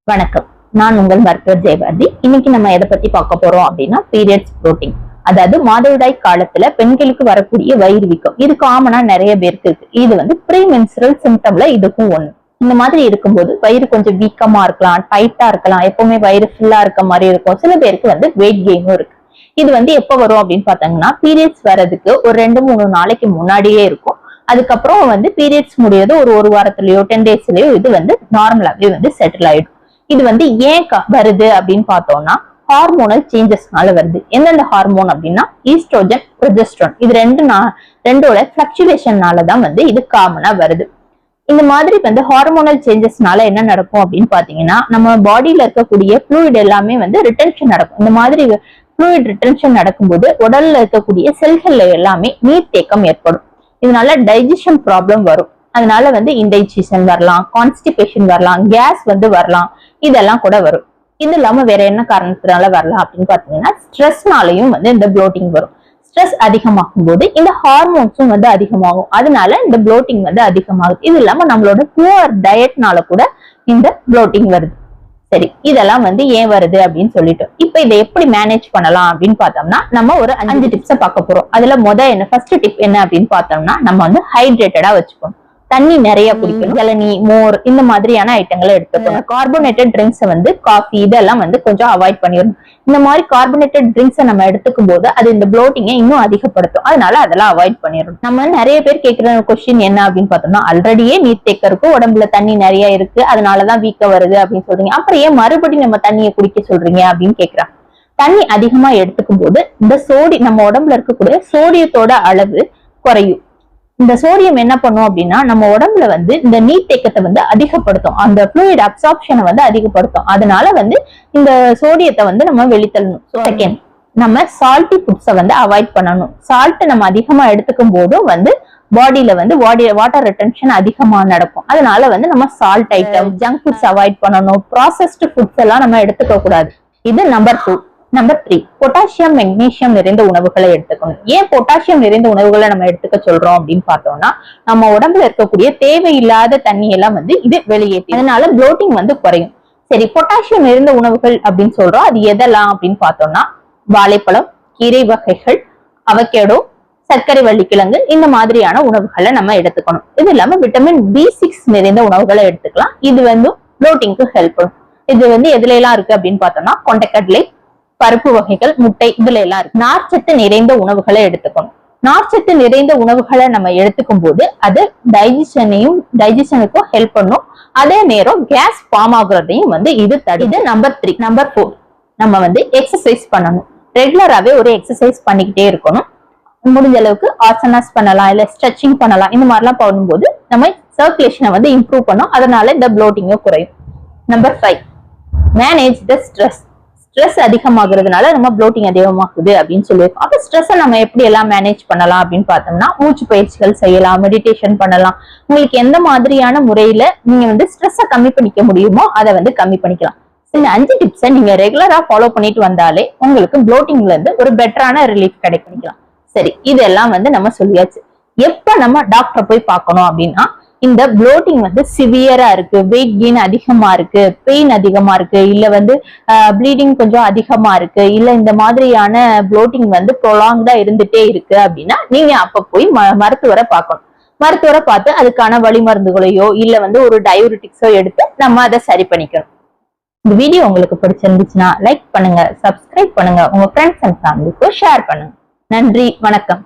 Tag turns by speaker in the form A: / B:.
A: வணக்கம். நான் உங்கள் மருத்துவர் ஜெயபாரதி. இன்னைக்கு நம்ம எதை பத்தி பார்க்க போறோம் அப்படின்னா பீரியட்ஸ் ப்ளோட்டிங். அதாவது மாதவிடாய் காலத்துல பெண்களுக்கு வரக்கூடிய வயிறு வீக்கம். இது காமனா நிறைய பேருக்கு இருக்கு. இது வந்து ப்ரீமென்ஸ்ட்ரல் சிம்டம்ல இதுக்கும் ஒண்ணு. இந்த மாதிரி இருக்கும்போது வயிறு கொஞ்சம் வீக்கமா இருக்கலாம், டைட்டா இருக்கலாம், எப்பவுமே வயிறு ஃபுல்லா இருக்க மாதிரி இருக்கும். சில பேருக்கு வந்து வெயிட் கெயினும் இருக்கு. இது வந்து எப்ப வரும் அப்படின்னு பாத்தீங்கன்னா பீரியட்ஸ் வர்றதுக்கு ஒரு 2-3 நாளைக்கு முன்னாடியே இருக்கும். அதுக்கப்புறம் வந்து பீரியட்ஸ் முடியாது ஒரு வாரத்திலயோ 10 டேஸ்லயோ இது வந்து நார்மலாவே வந்து செட்டில் ஆயிடும். இது வந்து ஏன் வருது அப்படின்னு பார்த்தோம்னா ஹார்மோனல் சேஞ்சஸ்னால வருது. எந்தெந்த ஹார்மோன் அப்படின்னா ஈஸ்ட்ரோஜன், ப்ரொஜெஸ்ட்ரான். இது ரெண்டோட பிளக்சுவேஷன்னாலதான் வந்து இது காமனா வருது. இந்த மாதிரி வந்து ஹார்மோனல் சேஞ்சஸ்னால என்ன நடக்கும் அப்படின்னு பாத்தீங்கன்னா நம்ம பாடியில இருக்கக்கூடிய ஃப்ளூயிட் எல்லாமே வந்து ரிட்டென்ஷன் நடக்கும். இந்த மாதிரி ஃப்ளூயிட் ரிட்டென்ஷன் நடக்கும்போது உடல்ல இருக்கக்கூடிய செல்கள்ல எல்லாமே நீர் தேக்கம் ஏற்படும். இதனால டைஜஷன் ப்ராப்ளம் வரும். அதனால வந்து இன்டைஜஷன் வரலாம், கான்ஸ்டிபேஷன் வரலாம், கேஸ் வந்து வரலாம், இதெல்லாம் கூட வரும். இது இல்லாம வேற என்ன காரணத்தினால வரலாம் அப்படின்னு பாத்தீங்கன்னா ஸ்ட்ரெஸ்னாலையும் வந்து இந்த ப்ளோட்டிங் வரும். ஸ்ட்ரெஸ் அதிகமாகும் போது இந்த ஹார்மோன்ஸும் வந்து அதிகமாகும். அதனால இந்த ப்ளோட்டிங் வந்து அதிகமாகுது. இது இல்லாம நம்மளோட புவர் டயட்னால கூட இந்த ப்ளோட்டிங் வருது. சரி, இதெல்லாம் வந்து ஏன் வருது அப்படின்னு சொல்லிட்டோம். இப்ப இதை எப்படி மேனேஜ் பண்ணலாம் அப்படின்னு பார்த்தோம்னா நம்ம ஒரு 5 டிப்ஸ பார்க்க போறோம். அதுல ஃபர்ஸ்ட் டிப் என்ன அப்படின்னு பார்த்தோம்னா நம்ம வந்து ஹைட்ரேட்டடா வச்சுக்கணும். தண்ணி நிறைய குடிக்கணும். இளநீ, மோர் இந்த மாதிரியான ஐட்டங்களை எடுத்துக்கணும். கார்போனேட்டட் ட்ரிங்க்ஸ் வந்து காஃபி இதெல்லாம் வந்து கொஞ்சம் அவாய்ட் பண்ணிடணும். இந்த மாதிரி கார்போனேட்டட் ட்ரிங்க்ஸை நம்ம எடுத்துக்கும் போது அது இந்த ப்ளோட்டிங்கை இன்னும் அதிகப்படுத்தும். அதனால அதெல்லாம் அவாய்ட் பண்ணிடணும். நம்ம நிறைய பேர் கேட்கிற கொஸ்டின் என்ன அப்படின்னு பார்த்தோம்னா ஆல்ரெடியே நீர் தேக்கம் இருக்கும், உடம்புல தண்ணி நிறைய இருக்கு, அதனாலதான் வீக்கம் வருது அப்படின்னு சொல்றீங்க. அப்புறம் ஏன் மறுபடியும் நம்ம தண்ணியை குடிக்க சொல்றீங்க அப்படின்னு கேட்கிறாங்க. தண்ணி அதிகமா எடுத்துக்கும் போது இந்த நம்ம உடம்புல இருக்கக்கூடிய சோடியத்தோட அளவு குறையும். இந்த சோடியம் என்ன பண்ணும் அப்படின்னா நம்ம உடம்புல வந்து இந்த நீர் தேக்கத்தை வந்து அதிகப்படுத்தும். அந்த ஃப்ளூயிட் அப்சார்ப்ஷனை வந்து அதிகப்படுத்தும். அதனால வந்து இந்த சோடியத்தை வந்து நம்ம வெளித்தள்ளணும். செகண்ட், நம்ம சால்ட்டி ஃபுட்ஸை வந்து அவாய்ட் பண்ணணும். சால்ட் நம்ம அதிகமா எடுத்துக்கும் போதும் வந்து பாடியில வந்து வாட்டர் ரிட்டென்ஷன் அதிகமா நடக்கும். அதனால வந்து நம்ம salt item, junk foods avoid பண்ணணும். ப்ராசஸ்டு ஃபுட்ஸ் எல்லாம் நம்ம எடுத்துக்க கூடாது. இது நம்பர் 2. நம்பர் 3, பொட்டாசியம், மெக்னீசியம் நிறைந்த உணவுகளை எடுத்துக்கணும். ஏன் பொட்டாசியம் நிறைந்த உணவுகளை நம்ம எடுத்துக்க சொல்றோம் அப்படின்னு பார்த்தோம்னா நம்ம உடம்புல இருக்கக்கூடிய தேவையில்லாத தண்ணி எல்லாம் வந்து இது வெளியேற்றும். அதனால ப்ளோட்டிங் வந்து குறையும். சரி, பொட்டாசியம் நிறைந்த உணவுகள் அப்படின்னு சொல்றோம். அது எதெல்லாம் அப்படின்னு பார்த்தோம்னா வாழைப்பழம், கீரை வகைகள், அவகேடோ, சர்க்கரை வள்ளிக்கிழங்கு இந்த மாதிரியான உணவுகளை நம்ம எடுத்துக்கணும். இது இல்லாம விட்டமின் B6 நிறைந்த உணவுகளை எடுத்துக்கலாம். இது வந்து ப்ளோட்டிங்க்கு ஹெல்ப் பண்ணும். இது வந்து எதுல எல்லாம் இருக்கு அப்படின்னு பார்த்தோம்னா கொண்டைக்கடலை, பருப்பு வகைகள், முட்டை இதுல எல்லாம் இருக்கு. நார்ச்சத்து நிறைந்த உணவுகளை எடுத்துக்கணும். நார்ச்சத்து நிறைந்த உணவுகளை நம்ம எடுத்துக்கும் போது அது டைஜஷனுக்கும் ஹெல்ப் பண்ணும். அதே நேரம் கேஸ் ஃபார்ம் ஆகுறதையும் வந்து இது தடுது. நம்பர் 3. நம்பர் 4, நம்ம வந்து எக்ஸசைஸ் பண்ணணும். ரெகுலராகவே ஒரு எக்ஸசைஸ் பண்ணிக்கிட்டே இருக்கணும். முடிஞ்ச அளவுக்கு ஆசனாஸ் பண்ணலாம், இல்ல ஸ்ட்ரெச்சிங் பண்ணலாம். இந்த மாதிரிலாம் பண்ணும்போது நம்ம சர்க்குலேஷனை வந்து இம்ப்ரூவ் பண்ணும். அதனால இந்த ப்ளோட்டிங்கும் குறையும். Number 5, manage the stress. Stress அதிகமாகிறதுனால நம்ம ப்ளோட்டிங் அதிகமாகுது அப்படின்னு சொல்லியிருக்கோம். அப்ப ஸ்ட்ரெஸ்ஸை நம்ம எப்படி எல்லாம் மேனேஜ் பண்ணலாம் அப்படின்னு பார்த்தோம்னா மூச்சு பயிற்சிகள் செய்யலாம், மெடிடேஷன் பண்ணலாம். உங்களுக்கு எந்த மாதிரியான முறையில நீங்க வந்து ஸ்ட்ரெஸ்ஸை கம்மி பண்ணிக்க முடியுமோ அதை வந்து கம்மி பண்ணிக்கலாம். இந்த 5 டிப்ஸை நீங்க ரெகுலரா ஃபாலோ பண்ணிட்டு வந்தாலே உங்களுக்கு ப்ளோட்டிங்ல இருந்து ஒரு பெட்டரான ரிலீஃப் கிடைக்கலாம். சரி, இதெல்லாம் வந்து நம்ம சொல்லியாச்சு. எப்ப நம்ம டாக்டரை போய் பார்க்கணும் அப்படின்னா இந்த ப்ளோட்டிங் வந்து சிவியரா இருக்கு, வெயிட் கெயின் அதிகமா இருக்கு, பெயின் அதிகமா இருக்கு, இல்ல வந்து ப்ளீடிங் கொஞ்சம் அதிகமா இருக்கு, இல்ல இந்த மாதிரியான ப்ளோட்டிங் வந்து ப்ரொலாங்டா இருந்துட்டே இருக்கு அப்படின்னா நீங்க அப்ப போய் மருத்துவரை பார்க்கணும். மருத்துவரை பார்த்து அதுக்கான வழி மருந்துகளையோ இல்ல வந்து ஒரு டயூரிட்டிக்ஸோ எடுத்து நம்ம அதை சரி பண்ணிக்கணும். இந்த வீடியோ உங்களுக்கு பிடிச்சிருந்துச்சுன்னா லைக் பண்ணுங்க, சப்ஸ்கிரைப் பண்ணுங்க, உங்க ஃப்ரெண்ட்ஸ் அண்ட் ஃபேமிலிக்கு ஷேர் பண்ணுங்க. நன்றி, வணக்கம்.